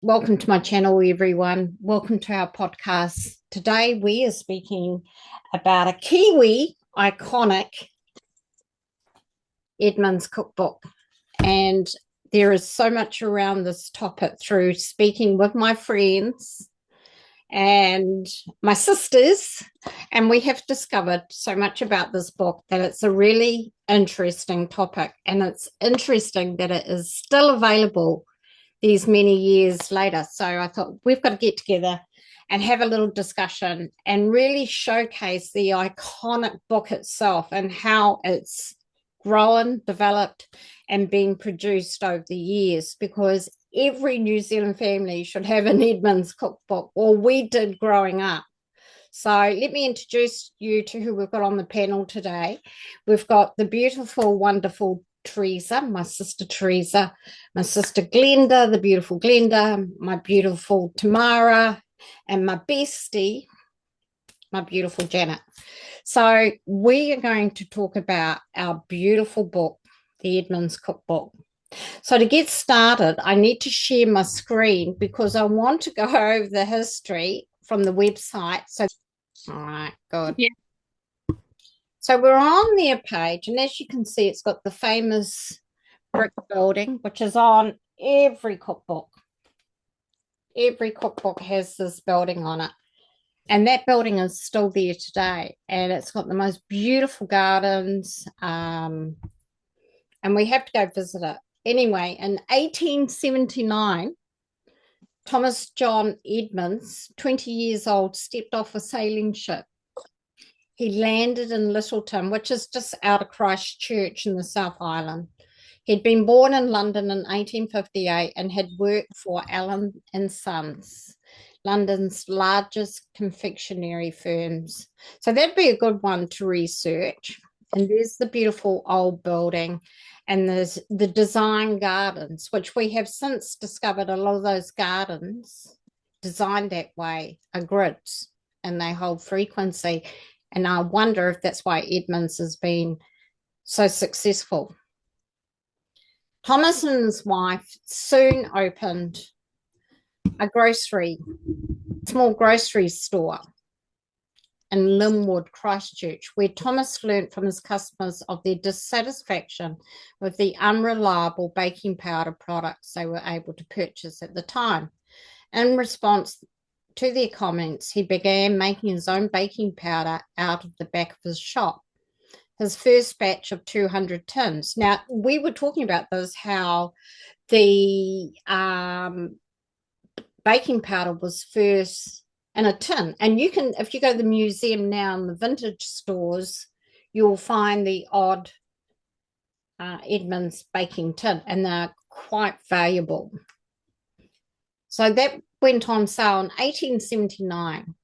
Welcome to my channel, everyone. Welcome to our podcast. Today we are speaking about a Kiwi iconic Edmonds cookbook. And there is so much around this topic through speaking with my friends and my sisters, and we have discovered so much about this book that it's a really interesting topic, and it's interesting that it is still available these many years later. So I thought we've got to get together and have a little discussion and really showcase the iconic book itself and how it's grown, developed, and been produced over the years, because every New Zealand family should have an Edmonds cookbook, or we did growing up. So let me introduce you to who we've got on the panel today. We've got the beautiful, wonderful Teresa, my sister Teresa, my sister Glenda, the beautiful Glenda, my beautiful Tamara, and my bestie, my beautiful Janet. So we are going to talk about our beautiful book, the Edmonds Cookbook. So to get started, I need to share my screen because I want to go over the history from the website. So, all right, good. Yeah. So we're on their page, and as you can see, it's got the famous brick building, which is on every cookbook. Every cookbook has this building on it. And that building is still there today. And it's got the most beautiful gardens. And we have to go visit it. Anyway, in 1879, Thomas John Edmonds, 20 years old, stepped off a sailing ship. He landed in Littleton, which is just out of Christchurch in the South Island. He'd been born in London in 1858 and had worked for Allen and Sons, London's largest confectionery firms. So that'd be a good one to research. And there's the beautiful old building, and there's the design gardens, which we have since discovered a lot of those gardens designed that way are grids, and they hold frequency. And I wonder if that's why Edmonds has been so successful. Thomas and his wife soon opened a small grocery store in Linwood, Christchurch, where Thomas learnt from his customers of their dissatisfaction with the unreliable baking powder products they were able to purchase at the time. In response to their comments, he began making his own baking powder out of the back of his shop. His first batch of 200 tins. Now, we were talking about this, how the baking powder was first in a tin. And you can, if you go to the museum now in the vintage stores, you'll find the odd Edmonds baking tin, and they're quite valuable. So that went on sale in 1879.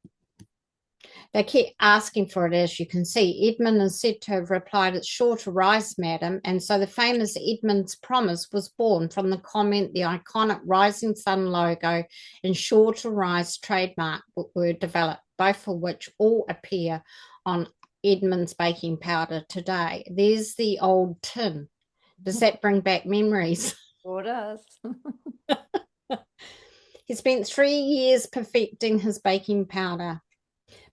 They kept asking for it, as you can see. Edmund is said to have replied, "It's sure to rise, madam." And so the famous Edmund's promise was born from the comment. The iconic rising sun logo and sure to rise trademark were developed, both of which all appear on Edmund's baking powder today. There's the old tin. Does that bring back memories? Sure does. He spent 3 years perfecting his baking powder,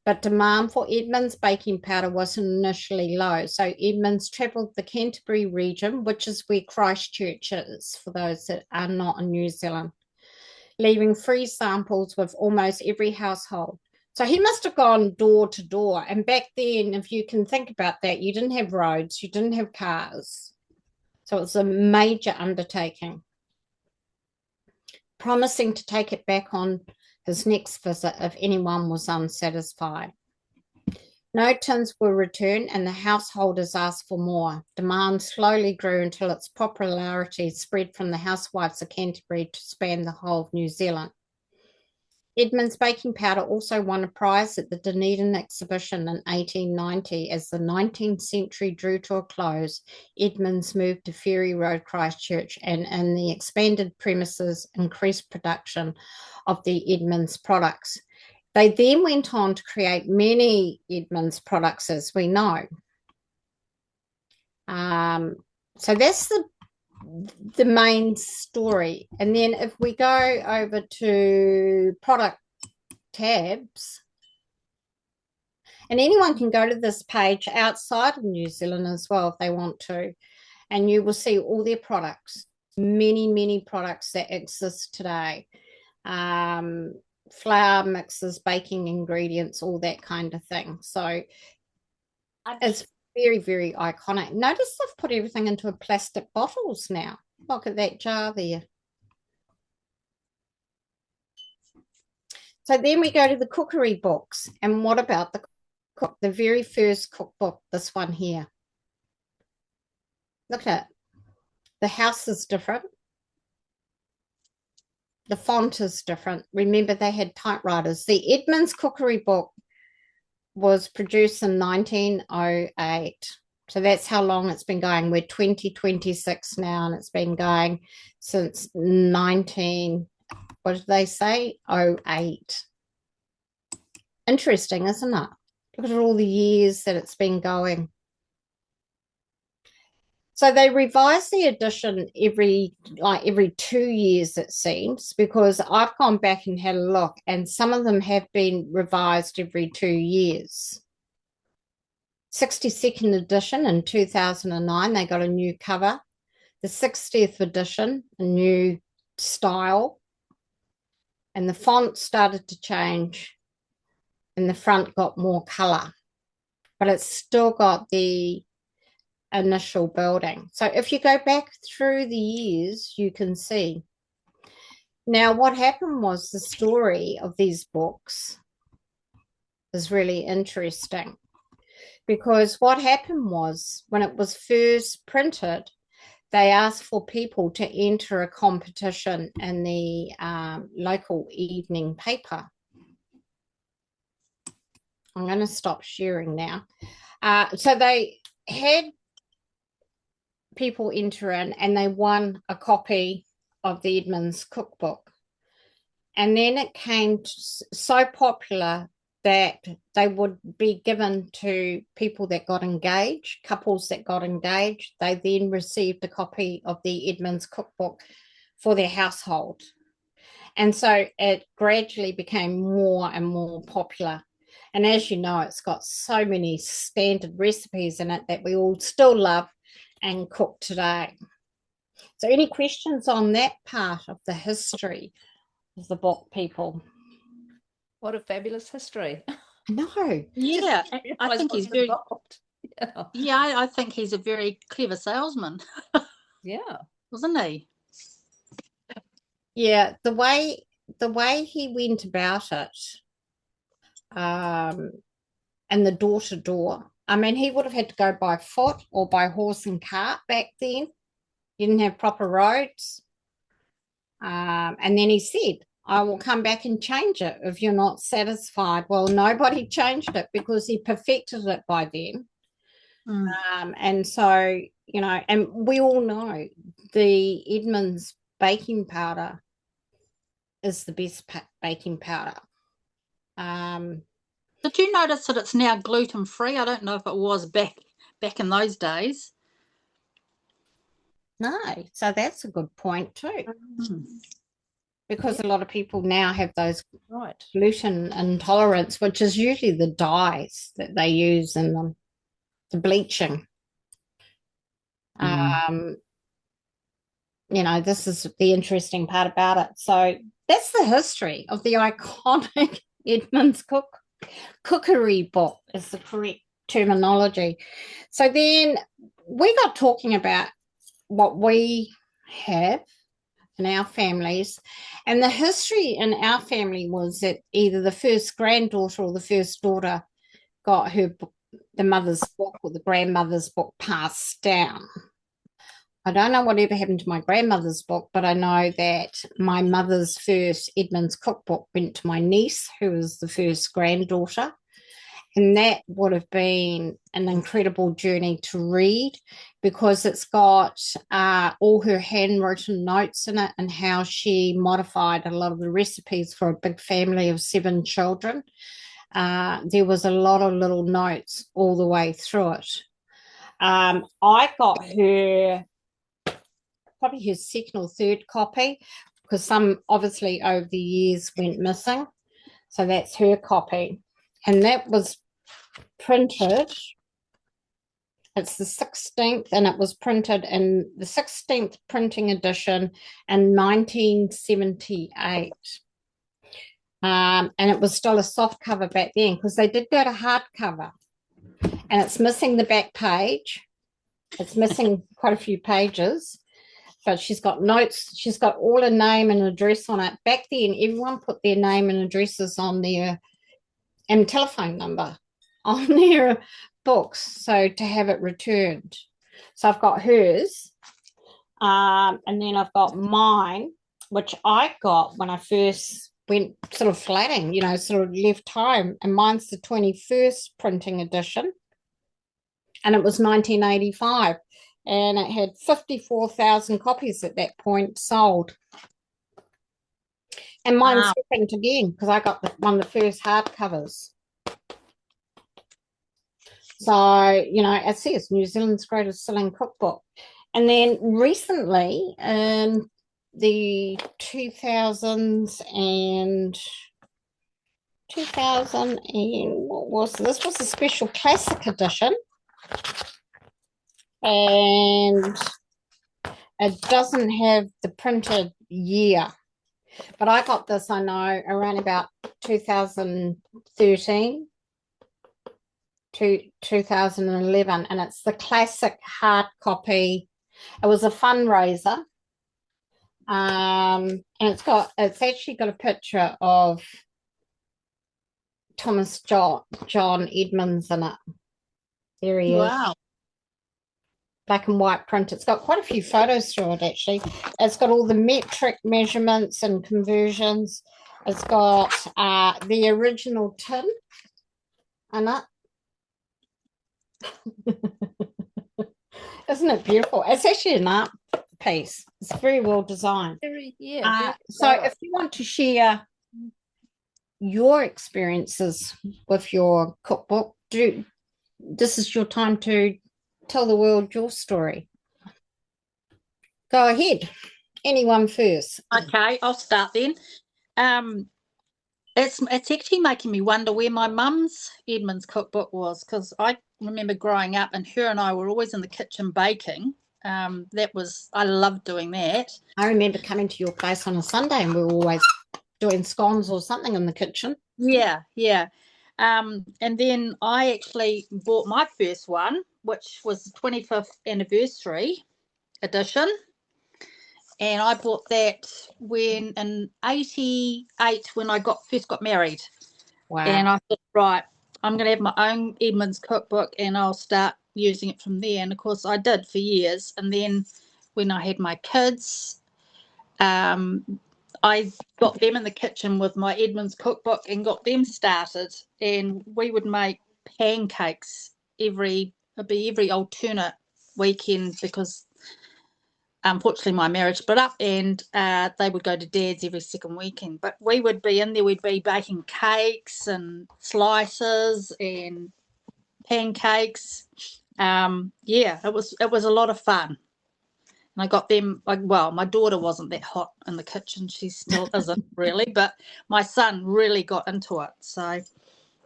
but demand for Edmonds baking powder was initially low. So Edmonds travelled the Canterbury region, which is where Christchurch is, for those that are not in New Zealand, leaving free samples with almost every household. So he must have gone door to door. And back then, if you can think about that, you didn't have roads, you didn't have cars. So it was a major undertaking, promising to take it back on his next visit if anyone was unsatisfied. No tins were returned, and the householders asked for more. Demand slowly grew until its popularity spread from the housewives of Canterbury to span the whole of New Zealand. Edmonds baking powder also won a prize at the Dunedin exhibition in 1890. As the 19th century drew to a close, Edmonds moved to Ferry Road, Christchurch, and in the expanded premises increased production of the Edmonds products. They then went on to create many Edmonds products, as we know. So that's the main story. And then if we go over to product tabs, and anyone can go to this page outside of New Zealand as well if they want to, and you will see all their products, many products that exist today. Flour mixes, baking ingredients, all that kind of thing. So it's very iconic. Notice they've put everything into plastic bottles now. Look at that jar there. So then we go to the cookery books. And what about the very first cookbook, this one here? Look at it. The house is different. The font is different. Remember, they had typewriters. The Edmonds cookery book was produced in 1908. So that's how long it's been going. We're 2026 now, and it's been going since 19, what did they say? 08. Interesting, isn't it? Look at all the years that it's been going. So they revise the edition every 2 years, it seems, because I've gone back and had a look, and some of them have been revised every 2 years. 62nd edition in 2009, they got a new cover. The 60th edition, a new style. And the font started to change, and the front got more colour. But it's still got the initial building. So if you go back through the years, you can see. Now, what happened was the story of these books is really interesting, because what happened was when it was first printed, they asked for people to enter a competition in the local evening paper. I'm going to stop sharing now. So they had people enter in, and they won a copy of the Edmonds cookbook. And then it came so popular that they would be given to people that got engaged, couples that got engaged. They then received a copy of the Edmonds cookbook for their household. And so it gradually became more and more popular. And as you know, it's got so many standard recipes in it that we all still love and cook today. So any questions on that part of the history of the book, people? What a fabulous history. No. Yeah, I think he's very, yeah, I think he's a very clever salesman. Yeah. Wasn't he? Yeah, the way he went about it, and the door to door. I mean, he would have had to go by foot or by horse and cart back then. You didn't have proper roads. And then he said, I will come back and change it if you're not satisfied. Well, nobody changed it because he perfected it by then. And so, you know, and we all know the Edmonds baking powder is the best baking powder. Did you notice that it's now gluten-free? I don't know if it was back in those days. No, so that's a good point too. Because a lot of people now have those gluten intolerance, which is usually the dyes that they use in them, the bleaching. You know, this is the interesting part about it. So that's the history of the iconic Edmonds Cookery book is the correct terminology. So then we got talking about what we have in our families, and the history in our family was that either the first granddaughter or the first daughter got the mother's book or the grandmother's book passed down. I don't know whatever happened to my grandmother's book, but I know that my mother's first Edmonds cookbook went to my niece, who was the first granddaughter. And that would have been an incredible journey to read, because it's got all her handwritten notes in it and how she modified a lot of the recipes for a big family of 7 children. There was a lot of little notes all the way through it. I got her probably her second or third copy, because some obviously over the years went missing. So that's her copy. And that was printed. It's the 16th, and it was printed in the 16th printing edition in 1978. And it was still a soft cover back then, because they did go to hardcover. And it's missing the back page. It's missing quite a few pages. But she's got notes. She's got all her name and address on it. Back then, everyone put their name and addresses on their and telephone number on their books, so to have it returned. So I've got hers, and then I've got mine, which I got when I first went sort of flatting, sort of left home, and mine's the 21st printing edition, and it was 1985. And it had 54,000 copies at that point sold. And mine's different again, because I got one of the first hardcovers. So, it says New Zealand's greatest selling cookbook. And then recently, in the 2000s and what was this? Was a special classic edition. And it doesn't have the printed year, but I got this, I know, around about 2013 to 2011, and it's the classic hard copy. It was a fundraiser, and it's actually got a picture of Thomas John Edmonds in it. There he is. Wow. Black and white print. It's got quite a few photos through it, actually. It's got all the metric measurements and conversions. It's got the original tin in it. Isn't it beautiful? It's actually an art piece. It's very well designed. So if you want to share your experiences with your cookbook, this is your time to tell the world your story. Go ahead. Anyone first? Okay, I'll start then. It's actually making me wonder where my mum's Edmonds cookbook was, because I remember growing up and her and I were always in the kitchen baking. I loved doing that. I remember coming to your place on a Sunday and we were always doing scones or something in the kitchen. Yeah. And then I actually bought my first one, which was the 25th anniversary edition. And I bought that in 88 when I first got married. Wow. And I thought, right, I'm going to have my own Edmonds cookbook and I'll start using it from there. And of course I did for years. And then when I had my kids, I got them in the kitchen with my Edmonds cookbook and got them started. And we would make pancakes every alternate weekend, because unfortunately my marriage split up, and they would go to Dad's every second weekend. But we would be in there, we'd be baking cakes and slices and pancakes. It was a lot of fun. And I got them, my daughter wasn't that hot in the kitchen. She still isn't really, but my son really got into it. So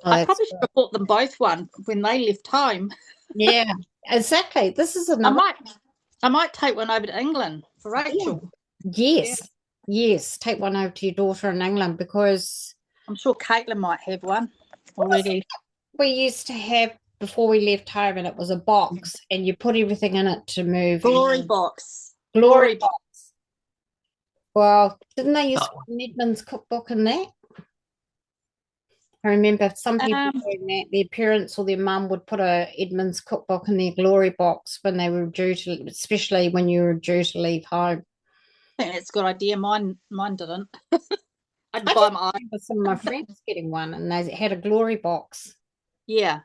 I probably should have bought them both one when they left home. Yeah, exactly. This is another. I might take one over to England for Rachel. Yes. Take one over to your daughter in England, because I'm sure Caitlin might have one already. We used to have before we left home, and it was a box, and you put everything in it to move. Glory box. Well, didn't they use an Edmonds cookbook in that? I remember some people doing that. Their parents or their mum would put a Edmonds cookbook in their glory box when they were due to, especially when you were due to leave home. I think that's a good idea. Mine didn't. I'd buy my own. Some of my friends getting one, and they had a glory box. Yeah,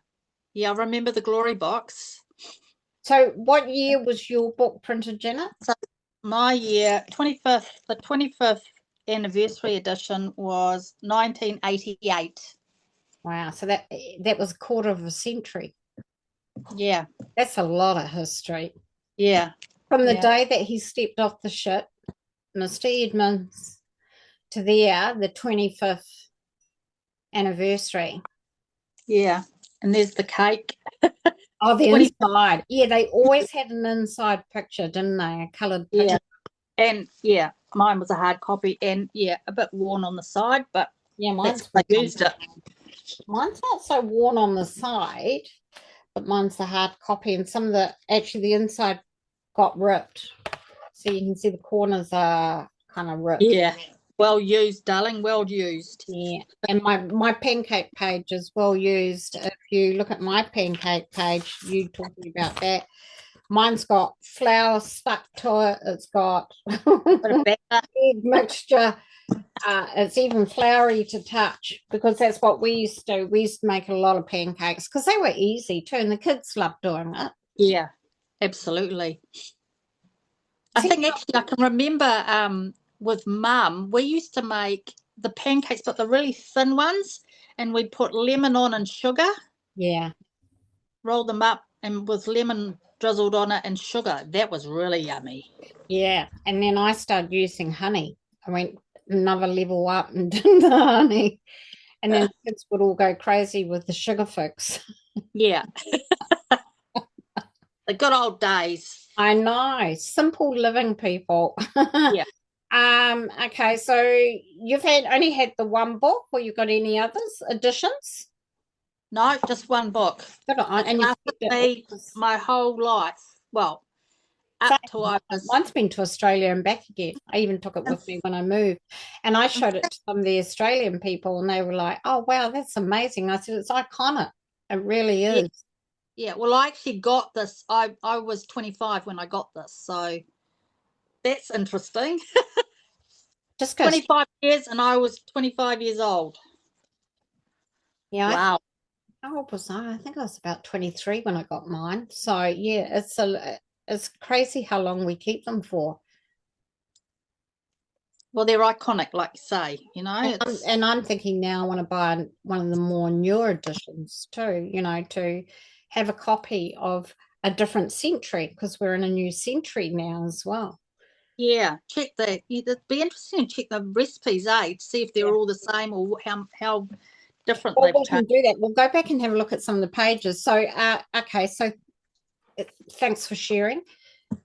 I remember the glory box. So what year was your book printed, Janet? So my year, the 25th anniversary edition was 1988. Wow, so that was a quarter of a century. Yeah. That's a lot of history. Yeah. From the Yeah. day that he stepped off the ship, Mr. Edmonds, to the 25th anniversary. Yeah. And there's the cake. Oh, the 20 inside. Yeah, they always had an inside picture, didn't they? A coloured picture. Yeah. And yeah, mine was a hard copy and yeah, a bit worn on the side, but Yeah, that's mine's I used it. Mine's not so worn on the side, but mine's the hard copy, and some of the inside got ripped. So you can see the corners are kind of ripped. Yeah. Well used, darling. Well used. Yeah. And my pancake page is well used. If you look at my pancake page, you talking about that. Mine's got flour stuck to it. It's got egg mixture. It's even floury to touch because that's what we used to do. We used to make a lot of pancakes because they were easy too, and the kids loved doing it. Yeah, absolutely. I think actually I can remember with Mum, we used to make the pancakes, but the really thin ones, and we'd put lemon on and sugar. Yeah. Roll them up and with lemon drizzled on it and sugar. That was really yummy. Yeah. And then I started using honey. I went another level up and did the honey. And then the kids would all go crazy with the sugar fix. Yeah. The good old days. I know. Simple living, people. Yeah. Okay, so you've only had the one book, or you got any others, editions? No, just one book. Good on. And Lasted me my whole life. Well, up to I was. Mine's been to Australia and back again. I even took it with me when I moved, and I showed it to some of the Australian people, and they were like, "Oh wow, that's amazing!" I said, "It's iconic. It really is." Yeah. Well, I actually got this. I was 25 when I got this, so that's interesting. Just 25 years, and I was 25 years old. Yeah. Wow. How old was I? I think I was about 23 when I got mine. So yeah, it's crazy how long we keep them for. Well, they're iconic, like you say, you know. And I'm thinking now I want to buy one of the more newer editions too, to have a copy of a different century because we're in a new century now as well. Yeah, check that. It'd be interesting to check the recipes, to see if they're all the same or how different they've we can do that. We'll go back and have a look at some of the pages. So, okay, so thanks for sharing.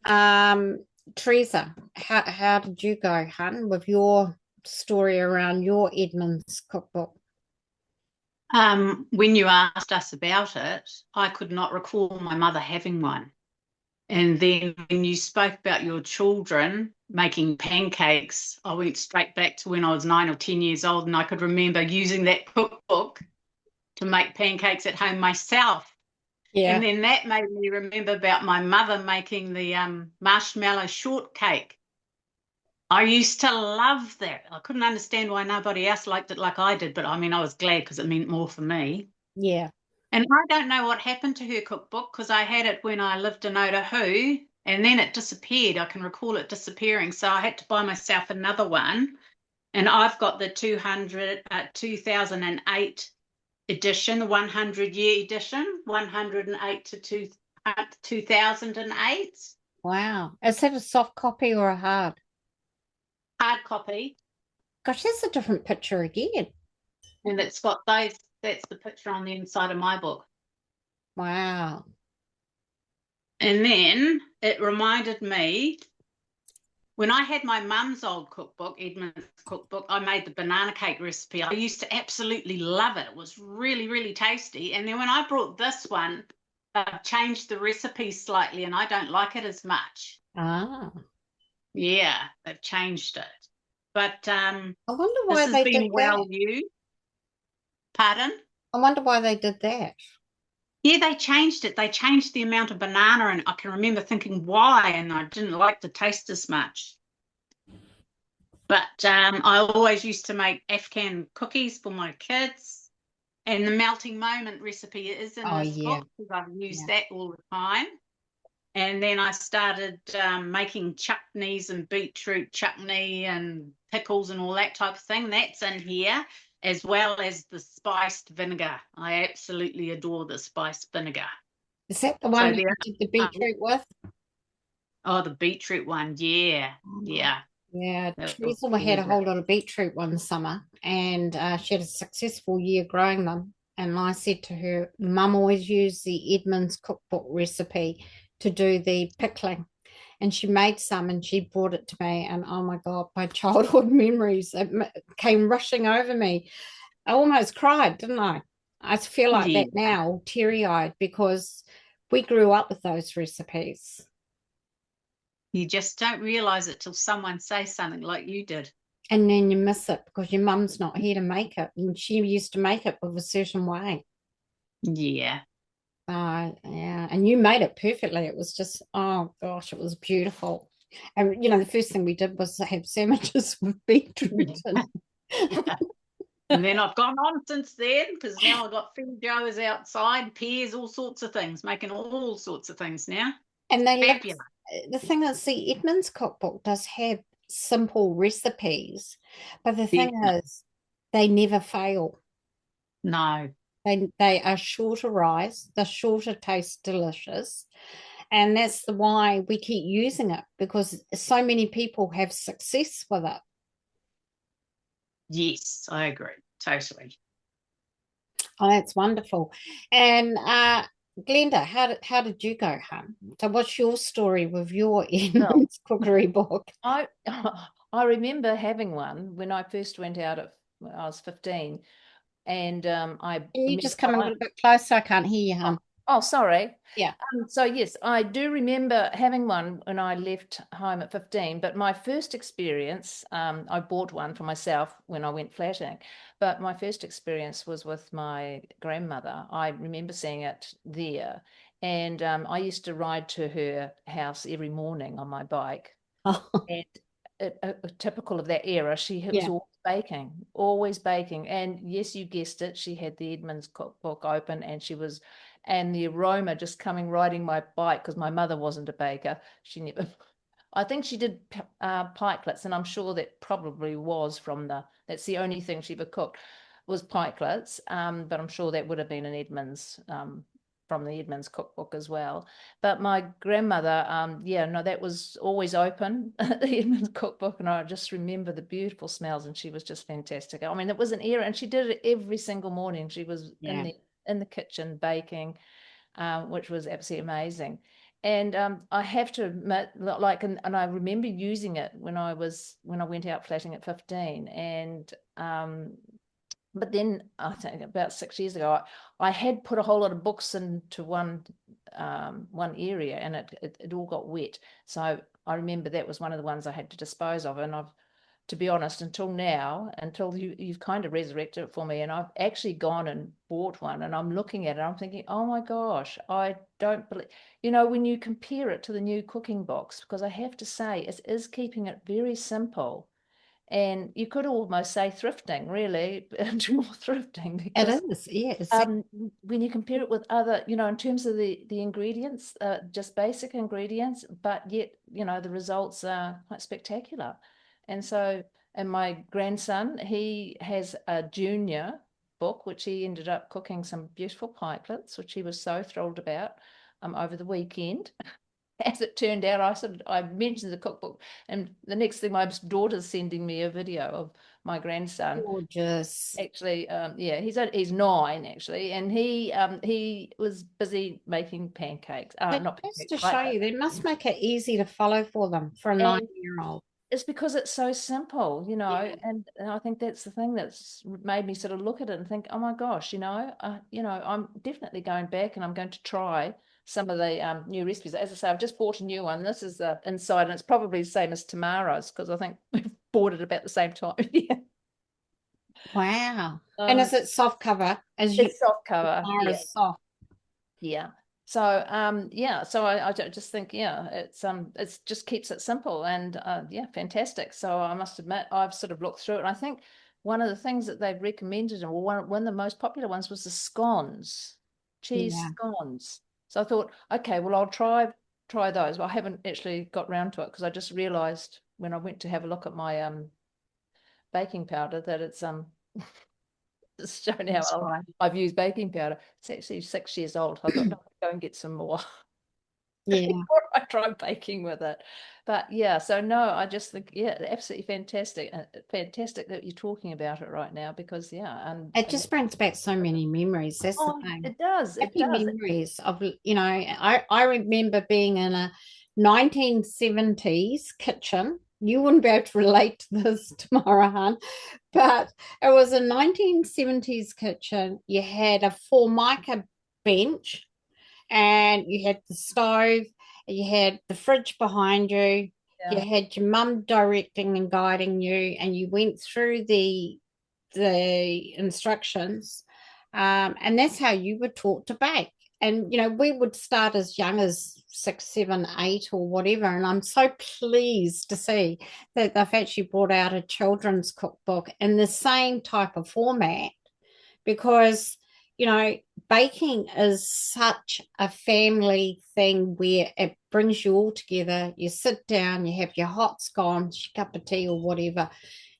Teresa, how did you go, hun, with your story around your Edmonds cookbook? When you asked us about it, I could not recall my mother having one. And then when you spoke about your children making pancakes, I went straight back to when I was 9 or 10 years old, and I could remember using that cookbook to make pancakes at home myself. Yeah. And then that made me remember about my mother making the marshmallow shortcake. I used to love that. I couldn't understand why nobody else liked it like I did, but I mean, I was glad because it meant more for me. Yeah. And I don't know what happened to her cookbook because I had it when I lived in Otahu and then it disappeared. I can recall it disappearing. So I had to buy myself another one. And I've got the 2008 edition, the 100-year edition, 108 to 2008. Wow. Is that a soft copy or a hard? Hard copy. Gosh, that's a different picture again. And it's got those. That's the picture on the inside of my book. Wow. And then it reminded me, when I had my mum's old cookbook, Edmonds cookbook, I made the banana cake recipe. I used to absolutely love it. It was really, really tasty. And then when I brought this one, I've changed the recipe slightly and I don't like it as much. Ah. Yeah, they've changed it. But I wonder why this has they been did well that. used. Pardon? I wonder why they did that. Yeah, they changed it. They changed the amount of banana, and I can remember thinking why, and I didn't like the taste as much. But I always used to make Afghan cookies for my kids, and the melting moment recipe is in this book because I've used that all the time. And then I started making chutneys and beetroot chutney and pickles and all that type of thing. That's in here, as well as the spiced vinegar. I absolutely adore the spiced vinegar. Is that the one you did the beetroot with? Oh, the beetroot one. Yeah. Yeah. Yeah, That was Teresa had a good. whole lot of beetroot one summer, and she had a successful year growing them. And I said to her, Mum always used the Edmonds cookbook recipe to do the pickling. And she made some and she brought it to me. And oh my God, my childhood memories came rushing over me. I almost cried, didn't I? I feel like Yeah. that now, teary-eyed, because we grew up with those recipes. You just don't realize it till someone says something like you did. And then you miss it because your mum's not here to make it. And she used to make it with a certain way. Yeah. Yeah. And you made it perfectly. It was just, oh gosh, it was beautiful. And, the first thing we did was have sandwiches with beetroot. Yeah. And then I've gone on since then because now I've got feijoas outside, pears, all sorts of things, making all sorts of things now. And they look, Fabulous. the thing is, the Edmonds cookbook does have simple recipes, but the thing Definitely. is, they never fail. No. They are shorter rice, the shorter taste delicious. And that's why we keep using it because so many people have success with it. Yes, I agree. Totally. Oh, that's wonderful. And Glenda, how did you go home? So what's your story with your Edmonds cookery book? I I remember having one when I first went out when I was 15, and I Can you remember just come a little bit closer? I can't hear you, hon. Oh, sorry. Yeah. So yes, I do remember having one when I left home at 15, but my first experience, I bought one for myself when I went flatting, but my first experience was with my grandmother. I remember seeing it there, and I used to ride to her house every morning on my bike, Oh, and typical of that era, she was yeah. always baking. And yes, you guessed it, she had the Edmonds cookbook open, and the aroma just coming riding my bike because my mother wasn't a baker. She never, I think she did pikelets, and I'm sure that probably was that's the only thing she ever cooked was pikelets. But I'm sure that would have been an Edmonds, from the Edmonds cookbook as well. But my grandmother, yeah, no, that was always open, the Edmonds cookbook, and I just remember the beautiful smells, and she was just fantastic. I mean, it was an era, and she did it every single morning. She was in the kitchen baking, which was absolutely amazing. And I have to admit, and I remember using it when I went out flatting at 15, and but then I think about 6 years ago, I had put a whole lot of books into one area, and it all got wet. So I remember that was one of the ones I had to dispose of, and to be honest, until now, until you've kind of resurrected it for me, and I've actually gone and bought one, and I'm looking at it, I'm thinking, oh my gosh, I don't believe, when you compare it to the new cooking box, because I have to say, it is keeping it very simple. And you could almost say thrifting, really, into more thrifting, because It is, yes. when you compare it with other, in terms of the ingredients, just basic ingredients, but yet, the results are quite spectacular. And so, and my grandson, he has a junior book, which he ended up cooking some beautiful pikelets, which he was so thrilled about over the weekend. As it turned out, I mentioned the cookbook, and the next thing, my daughter's sending me a video of my grandson. Gorgeous. Actually, yeah, he's 9 actually, and he was busy making pancakes. Not Just pancakes, to show you, they must make it easy to follow for them for a 9-year-old. It's because it's so simple, Yeah. and I think that's the thing that's made me sort of look at it and think, oh my gosh, I'm definitely going back, and I'm going to try some of the new recipes. As I say, I've just bought a new one. This is the inside, and it's probably the same as Tamara's because I think we've bought it about the same time. Yeah. Wow. And is it soft cover? It's soft cover. Yeah. Soft. Yeah. So yeah, so I just think, yeah, it's just keeps it simple, and yeah, fantastic. So I must admit, I've sort of looked through it, and I think one of the things that they've recommended, and one of the most popular ones, was the scones, cheese scones. So I thought, okay, well, I'll try those. Well, I haven't actually got round to it because I just realized when I went to have a look at my baking powder that it's just showing how I've used baking powder. It's actually 6 years old. I thought, no, I'll go and get some more. Yeah. before I try baking with it. But yeah, so no, I just think, yeah, absolutely fantastic. Fantastic that you're talking about it right now, because yeah, It just brings back so many memories. That's the oh, thing. it does. It Happy does. memories of, I remember being in a 1970s kitchen. You wouldn't be able to relate to this, Tamara, hon, but it was a 1970s kitchen. You had a Formica bench, and you had the stove, you had the fridge behind you, you Yeah. had your mum directing and guiding you, and you went through the instructions, and that's how you were taught to bake. And we would start as young as 6, 7, 8 or whatever, and I'm so pleased to see that they've actually brought out a children's cookbook in the same type of format, because baking is such a family thing where it brings you all together. You sit down, you have your hot scones, your cup of tea or whatever.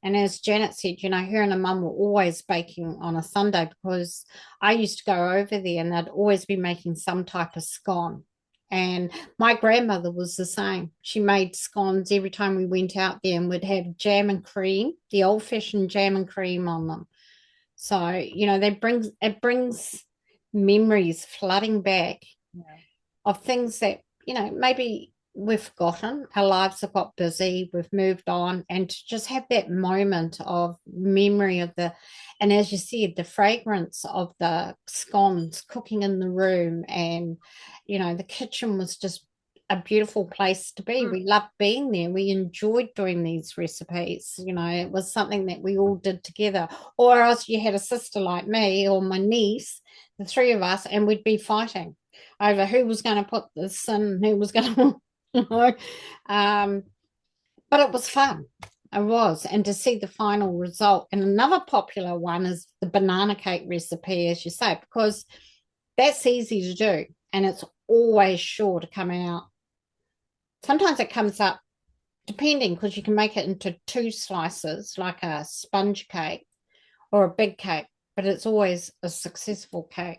And as Janet said, her and her mum were always baking on a Sunday, because I used to go over there and they'd always be making some type of scone. And my grandmother was the same. She made scones every time we went out there, and would have jam and cream, the old-fashioned jam and cream on them. So, it brings memories flooding back of things that, maybe we've forgotten. Our lives have got busy, we've moved on, and to just have that moment of memory of and as you said, the fragrance of the scones cooking in the room, and, the kitchen was just a beautiful place to be. We loved being there. We enjoyed doing these recipes. It was something that we all did together. Or else you had a sister like me or my niece, the three of us, and we'd be fighting over who was going to put this in, who was going to, but it was fun. It was. And to see the final result. And another popular one is the banana cake recipe, as you say, because that's easy to do and it's always sure to come out. Sometimes it comes up, depending, because you can make it into 2 slices, like a sponge cake or a big cake, but it's always a successful cake.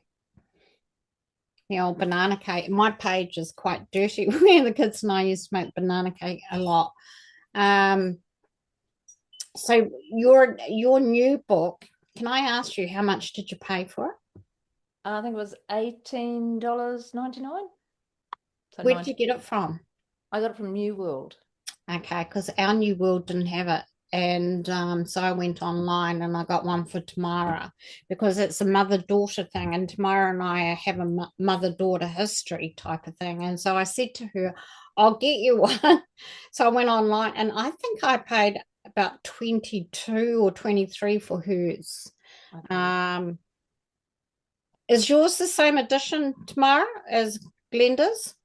The old banana cake. My page is quite dirty. Where the kids and I used to make banana cake a lot. So your new book, can I ask you, how much did you pay for it? I think it was $18.99. So Where did you get it from? I got it from New World. Okay, because our New World didn't have it. And so I went online and I got one for Tamara, because it's a mother-daughter thing, and Tamara and I have a mother-daughter history type of thing. And so I said to her, I'll get you one. So I went online and I think I paid about 22 or 23 for hers. Okay. Is yours the same edition, Tamara, as Glenda's?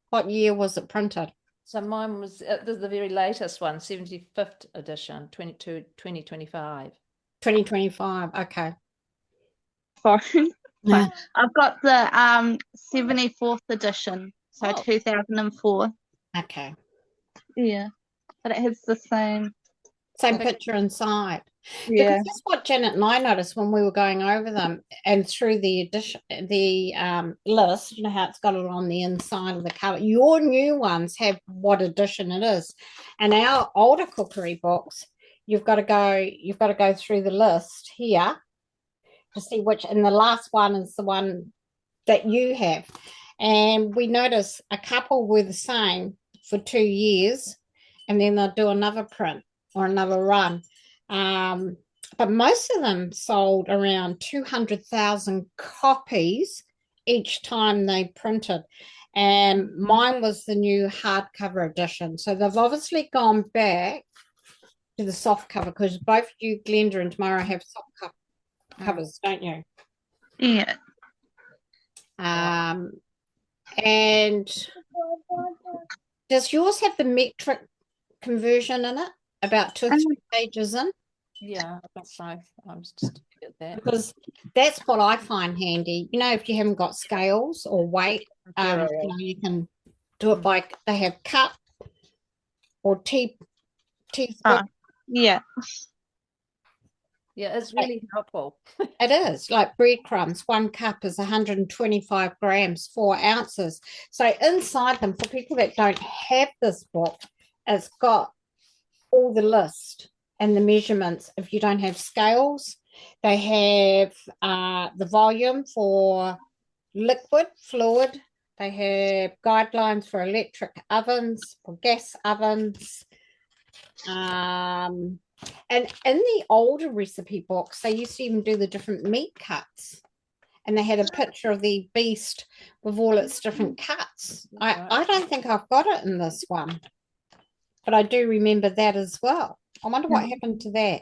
What year was it printed? So mine was the very latest one, 75th edition, 2025. 2025. Okay. Phone. Yeah. I've got the 74th edition, so 2004. Okay. Yeah, but it has the same picture inside. Yeah. Because that's what Janet and I noticed when we were going over them and through the edition, the list. You know how it's got it on the inside of the cover. Your new ones have what edition it is, and our older cookery books, you've got to go through the list here to see which. And the last one is the one that you have. And we notice a couple were the same for 2 years, and then they'll do another print or another run. But most of them sold around 200,000 copies each time they printed. And mine was the new hardcover edition. So they've obviously gone back to the soft cover, because both you, Glenda, and Tamara have soft covers, don't you? Yeah. And does yours have the metric conversion in it? About 2 or 3 pages in? Yeah, that's so. I'm just at that. Because that's what I find handy. If you haven't got scales or weight, you can do it by, they have cup or teaspoon. Yeah. Yeah, it's really helpful. It is like breadcrumbs. 1 cup is 125 grams, 4 ounces. So inside them, for people that don't have this book, it's got all the list and the measurements. If you don't have scales, they have the volume for liquid, fluid. They have guidelines for electric ovens, for gas ovens. And in the older recipe books, they used to even do the different meat cuts. And they had a picture of the beast with all its different cuts. I don't think I've got it in this one, but I do remember that as well. I wonder what happened to that.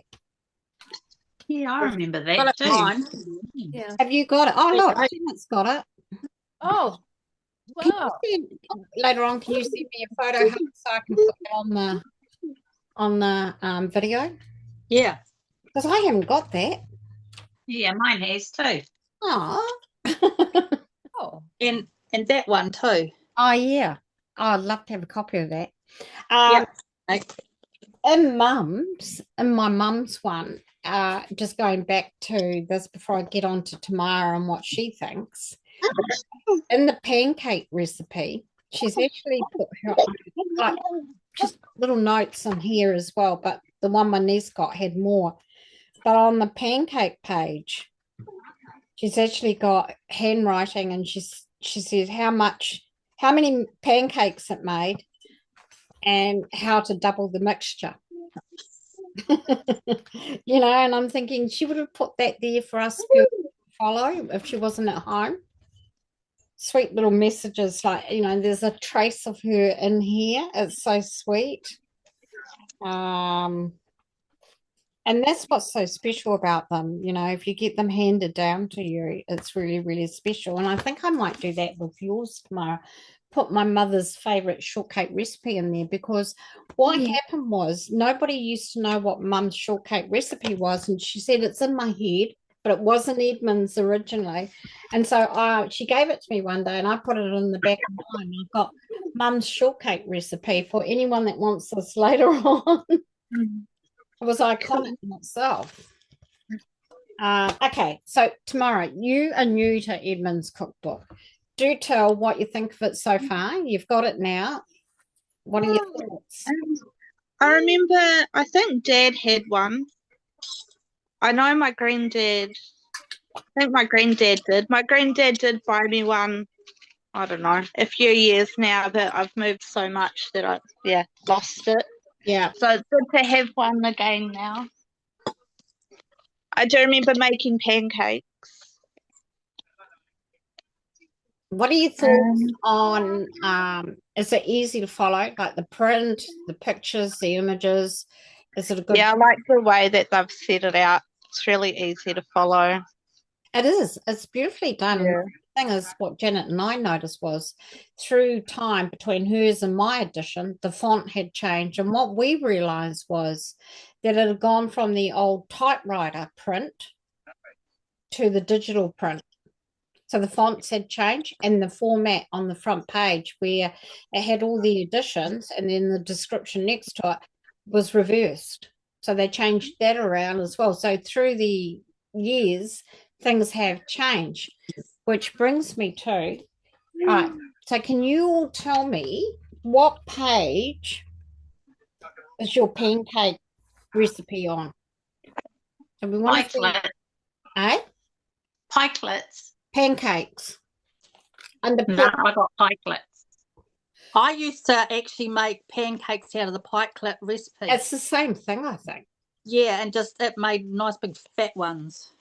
Yeah, I remember Got that it too. mine. Yeah. Have you got it? Oh, look, Right. Janet's got it. Oh, Can wow. you later on, can you send me a photo so I can put it on the video? Yeah. Because I haven't got that. Yeah, mine has too. Oh. Oh, And that one too. Oh, yeah. Oh, I'd love to have a copy of that. Yeah. Like, In my mum's one, just going back to this before I get on to Tamara and what she thinks. In the pancake recipe, she's actually put her own, like, just little notes in here as well, but the one my niece got had more. But on the pancake page, she's actually got handwriting, and she said how many pancakes it made, and how to double the mixture. And I'm thinking she would have put that there for us to follow if she wasn't at home. Sweet little messages, like, there's a trace of her in here. It's so sweet. And that's what's so special about them. If you get them handed down to you, it's really, really special. And I think I might do that with yours tomorrow. Put my mother's favorite shortcake recipe in there, because what happened was nobody used to know what mum's shortcake recipe was. And she said, it's in my head, but it wasn't Edmonds originally. And so she gave it to me one day, and I put it in the back of mine. I've got mum's shortcake recipe for anyone that wants this later on. It was iconic in itself. Okay, so Tamara, you are new to Edmonds cookbook. Do tell what you think of it so far. You've got it now. What are your thoughts? I remember, I think Dad had one. I know my granddad, I think my granddad did. My granddad did buy me one, I don't know, a few years now, but I've moved so much that I lost it. Yeah. So it's good to have one again now. I do remember making pancakes. What are your thoughts on, is it easy to follow? Like the print, the pictures, the images? Is it a good? Yeah, I like the way that they've set it out. It's really easy to follow. It is. It's beautifully done. Yeah. The thing is, what Janet and I noticed was through time between hers and my edition, the font had changed. And what we realized was that it had gone from the old typewriter print to the digital print. So the fonts had changed, and the format on the front page where it had all the additions and then the description next to it was reversed. So they changed that around as well. So through the years, things have changed, which brings me to, right, so can you all tell me what page is your pancake recipe on? So we want to see, Pikelets. pancakes. Under No, I got pikelets. I used to actually make pancakes out of the pikelet recipe. It's the same thing, I think. Yeah, and just it made nice big fat ones.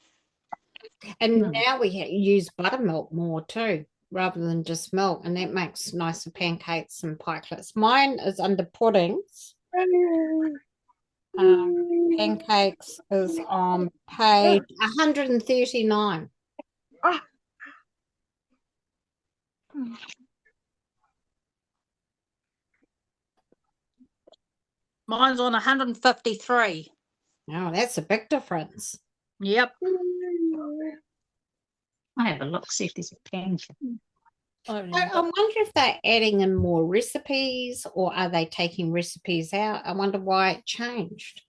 And now we use buttermilk more too, rather than just milk, and that makes nicer pancakes and pikelets. Mine is under puddings. Pancakes is on page 139. Mine's on 153. Oh, that's a big difference. Yep. I have a look, see if there's a pancake. I wonder if they're adding in more recipes, or are they taking recipes out? I wonder why it changed.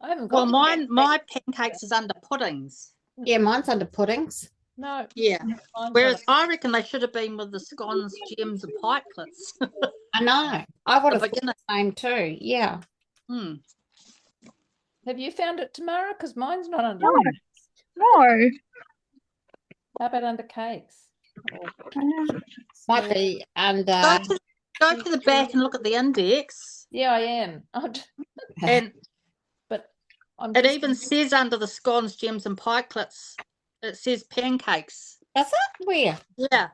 I haven't Well, got my pancakes is under puddings. Yeah, mine's under puddings. no. Yeah. mine's Whereas not. I reckon they should have been with the scones, gems, and pikelets. I know. I would The have thought beginner. the same too. Yeah. Hmm. Have you found it, Tamara? Because mine's not under. No. there. No. How about under cakes? Might be under. Go to the back and look at the index, Yeah, I am. and But I'm it just, even says under the scones, gems, and pikelets, it says pancakes. Does it? Where? Yeah,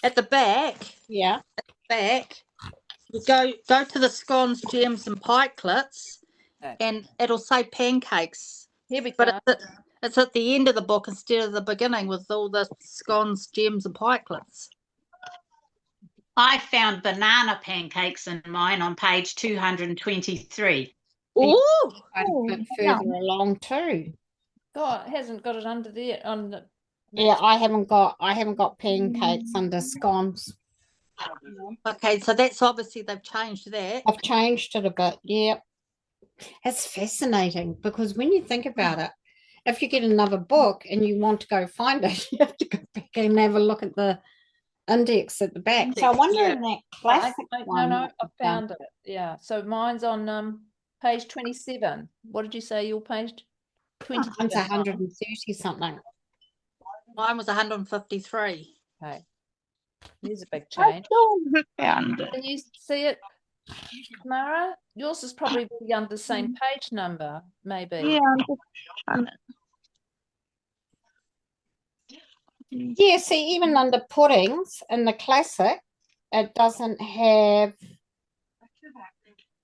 at the back, Yeah. you go to the scones, gems, and pikelets, Okay. and it'll say pancakes. here we But go. it's at the end of the book instead of the beginning with all the scones, gems, and pikelets. I found banana pancakes in mine on page 223. Oh, Quite a bit yeah. further along too. God, it hasn't got it under there on the. Yeah, I haven't got pancakes under scones. okay. So that's obviously they've changed that. I've changed it a bit. Yeah. It's fascinating because when you think about it, if you get another book and you want to go find it, you have to go back and have a look at the index at the back. So I wonder in that classic one. No, I found it. Yeah. So mine's on page 27. What did you say? Your page 27. Mine's 130 something. Mine was 153. Okay. There's a big I change. still haven't found it. Can you see it, Tamara? Yours is probably under the same page number, maybe. Yeah, I'm just trying to. Yeah, see, even under puddings in the classic, it doesn't have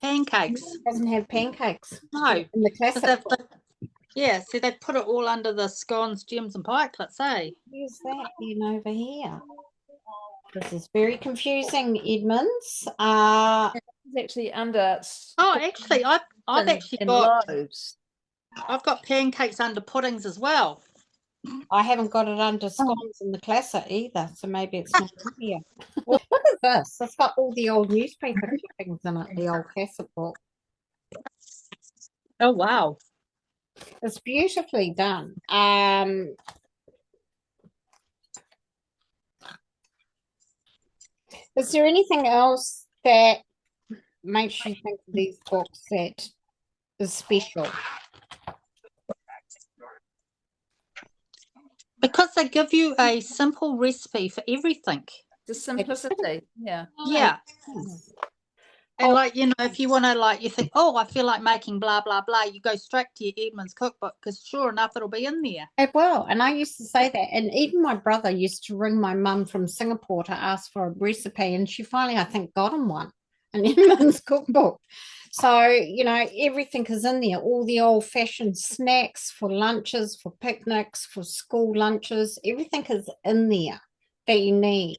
Pancakes. pancakes No. in the classic. Yeah, see, they put it all under the scones, gems, and pikelets, eh? Where's that then over here? This is very confusing, Edmonds. It's actually under. Oh, actually, I've actually in got loaves. I've got pancakes under puddings as well. I haven't got it under scones in the classic either, so maybe it's not here. Look at this. It's got all the old newspaper clippings in it, the old classic book. Oh wow! It's beautifully done. Is there anything else that makes you think of these books that is special? Because they give you a simple recipe for everything. The simplicity. Yeah. Yeah. Yes. And like, you know, if you want to like, you think, oh, I feel like making blah, blah, blah, you go straight to your Edmonds cookbook because sure enough, it'll be in there. It will. And I used to say that. And even my brother used to ring my mum from Singapore to ask for a recipe. And she finally, I think, got him one, an Edmonds cookbook. So, you know, everything is in there. All the old fashioned snacks for lunches, for picnics, for school lunches. Everything is in there that you need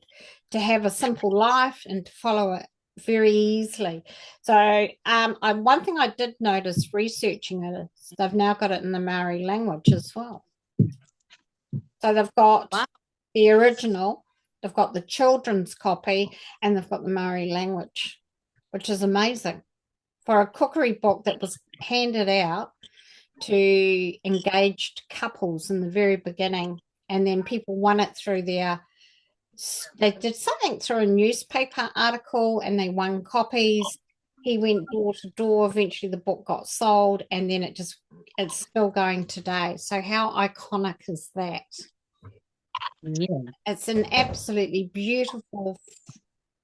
to have a simple life and to follow it very easily. So one thing I did notice researching it is they've now got it in the Maori language as well. So they've got the original, they've got the children's copy, and they've got the Maori language, which is amazing for a cookery book that was handed out to engaged couples in the very beginning, and then people won it through they did something through a newspaper article and they won copies. He went door to door. Eventually the book got sold, and then it's still going today. So how iconic is that? Yeah. It's an absolutely beautiful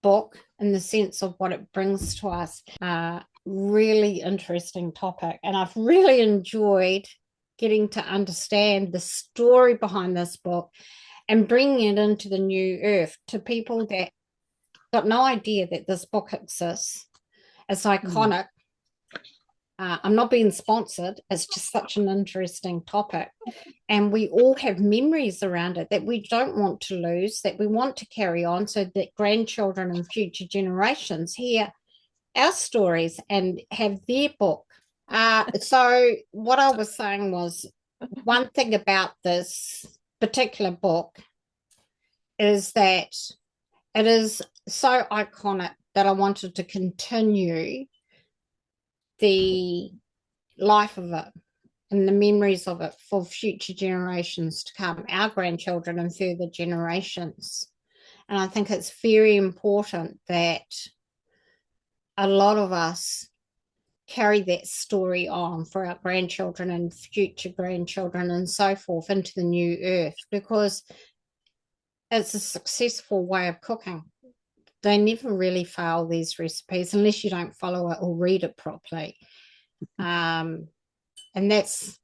book in the sense of what it brings to us. Really interesting topic, and I've really enjoyed getting to understand the story behind this book and bringing it into the new earth to people that got no idea that this book exists. It's iconic. I'm not being sponsored. It's just such an interesting topic. And we all have memories around it that we don't want to lose, that we want to carry on so that grandchildren and future generations hear our stories and have their book. So what I was saying was, one thing about this particular book is that it is so iconic that I wanted to continue the life of it and the memories of it for future generations to come, our grandchildren and further generations. And I think it's very important that a lot of us carry that story on for our grandchildren and future grandchildren and so forth into the new earth, because it's a successful way of cooking. They never really fail, these recipes, unless you don't follow it or read it properly. And that's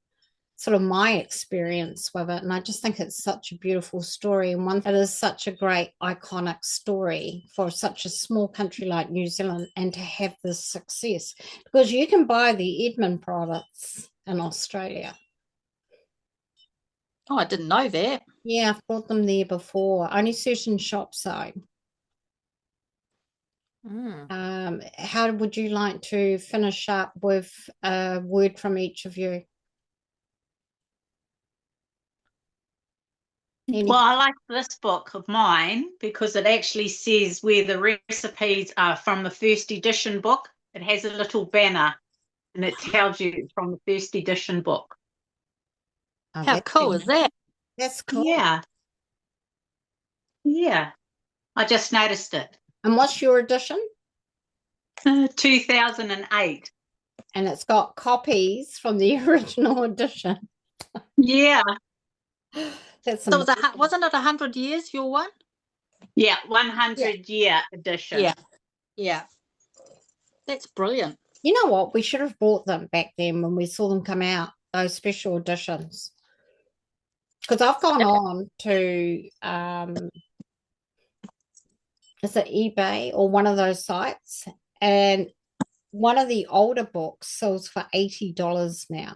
sort of my experience with it. And I just think it's such a beautiful story. And it is such a great, iconic story for such a small country like New Zealand, and to have this success, because you can buy the Edmonds products in Australia. Oh, I didn't know that. Yeah, I've bought them there before. Only certain shops though. How would you like to finish up with a word from each of you? Well, I like this book of mine because it actually says where the recipes are from the first edition book. It has a little banner and it tells you it's from the first edition book. Oh, How cool is that? That's cool. Yeah. Yeah. I just noticed it. And what's your edition? 2008. And it's got copies from the original edition. Yeah. That's So wasn't it 100 years, your one? Yeah, 100-year edition. Yeah. Yeah. That's brilliant. You know what? We should have bought them back then when we saw them come out, those special editions. Because I've gone on to, is it eBay or one of those sites? And one of the older books sells for $80 now.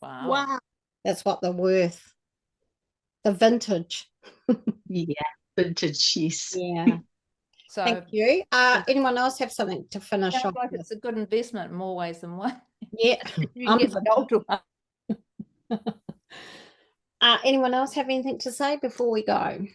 Wow. That's what they're worth. The vintage. Yeah, vintage, yes. Yeah. So Thank you. Anyone else have something to finish sounds off like with? it's a good investment in more ways than one. Yeah. You get the older one. Anyone else have anything to say before we go?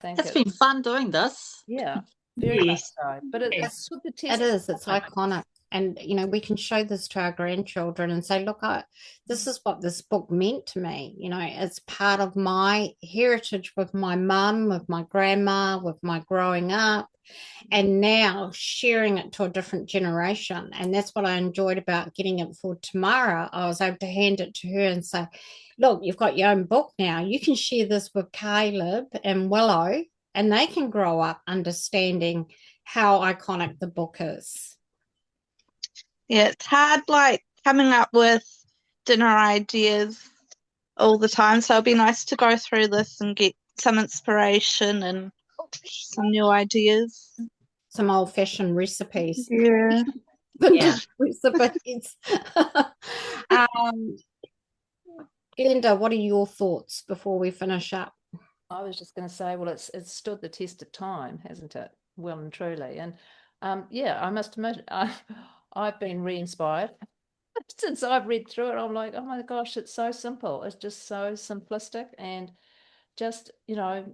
It's been fun doing this. Yeah, very much Yes. so. But it's put the test. It is. It's iconic. And, you know, we can show this to our grandchildren and say, look, this is what this book meant to me. You know, it's part of my heritage with my mum, with my grandma, with my growing up, and now sharing it to a different generation. And that's what I enjoyed about getting it for Tamara. I was able to hand it to her and say, look, you've got your own book now. You can share this with Caleb and Willow, and they can grow up understanding how iconic the book is. Yeah, it's hard like coming up with dinner ideas all the time. So it'll be nice to go through this and get some inspiration and some new ideas. Some old-fashioned recipes. Yeah. Recipes. Linda, what are your thoughts before we finish up? I was just going to say, well, it's stood the test of time, hasn't it? Well and truly. And yeah, I must admit, I've been re-inspired since I've read through it. I'm like, oh my gosh, it's so simple. It's just so simplistic and just, you know,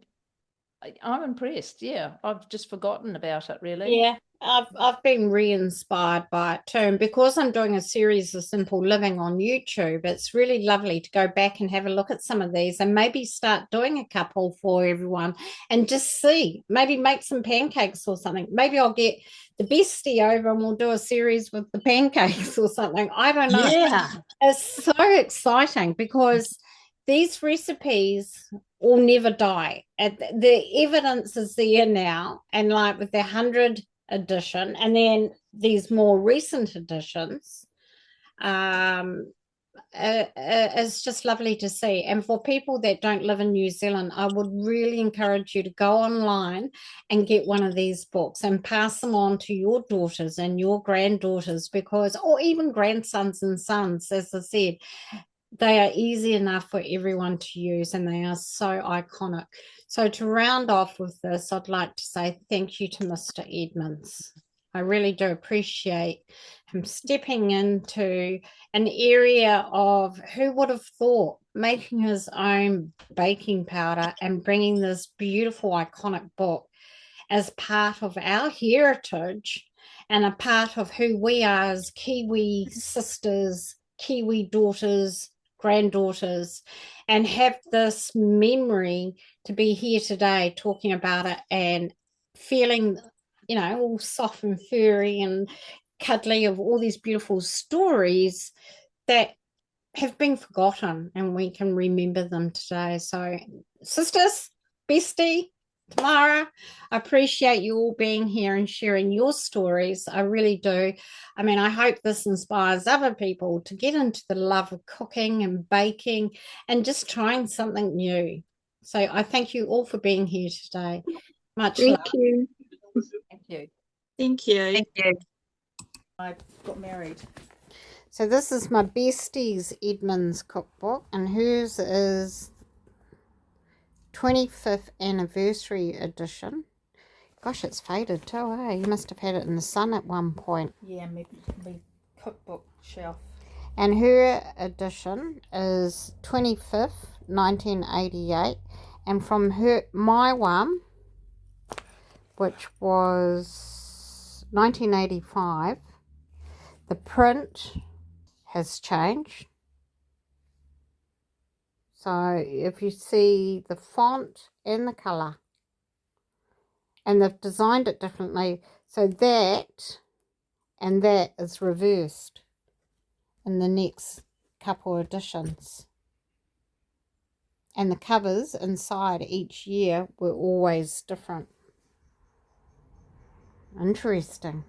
I'm impressed. Yeah, I've just forgotten about it, really. Yeah, I've been re-inspired by it too. And because I'm doing a series of Simple Living on YouTube, it's really lovely to go back and have a look at some of these and maybe start doing a couple for everyone and just see, maybe make some pancakes or something. Maybe I'll get the bestie over and we'll do a series with the pancakes or something. I don't know. Yeah. It's so exciting because these recipes will never die. The evidence is there now, and like with the 100 edition and then these more recent editions, it's just lovely to see. And for people that don't live in New Zealand, I would really encourage you to go online and get one of these books and pass them on to your daughters and your granddaughters, because, or even grandsons and sons, as I said, they are easy enough for everyone to use and they are so iconic. So to round off with this, I'd like to say thank you to Mr. Edmonds. I really do appreciate him stepping into an area of, who would have thought, making his own baking powder and bringing this beautiful iconic book as part of our heritage and a part of who we are as Kiwi sisters, Kiwi daughters, granddaughters, and have this memory to be here today talking about it and feeling, all soft and furry and cuddly of all these beautiful stories that have been forgotten, and we can remember them today. So, sisters, bestie, Tamara, I appreciate you all being here and sharing your stories. I really do. I mean, I hope this inspires other people to get into the love of cooking and baking and just trying something new. So I thank you all for being here today. Much love. Thank you. Thank you. Thank you. Thank you. I got married. So this is my bestie's Edmonds cookbook, and hers is 25th anniversary edition. Gosh, it's faded too, eh? You must have had it in the sun at one point. Yeah, my cookbook shelf. And her edition is 25th, 1988. And from my one, which was 1985, the print has changed. So if you see the font and the colour, and they've designed it differently, so that and that is reversed in the next couple editions. And the covers inside each year were always different. Interesting.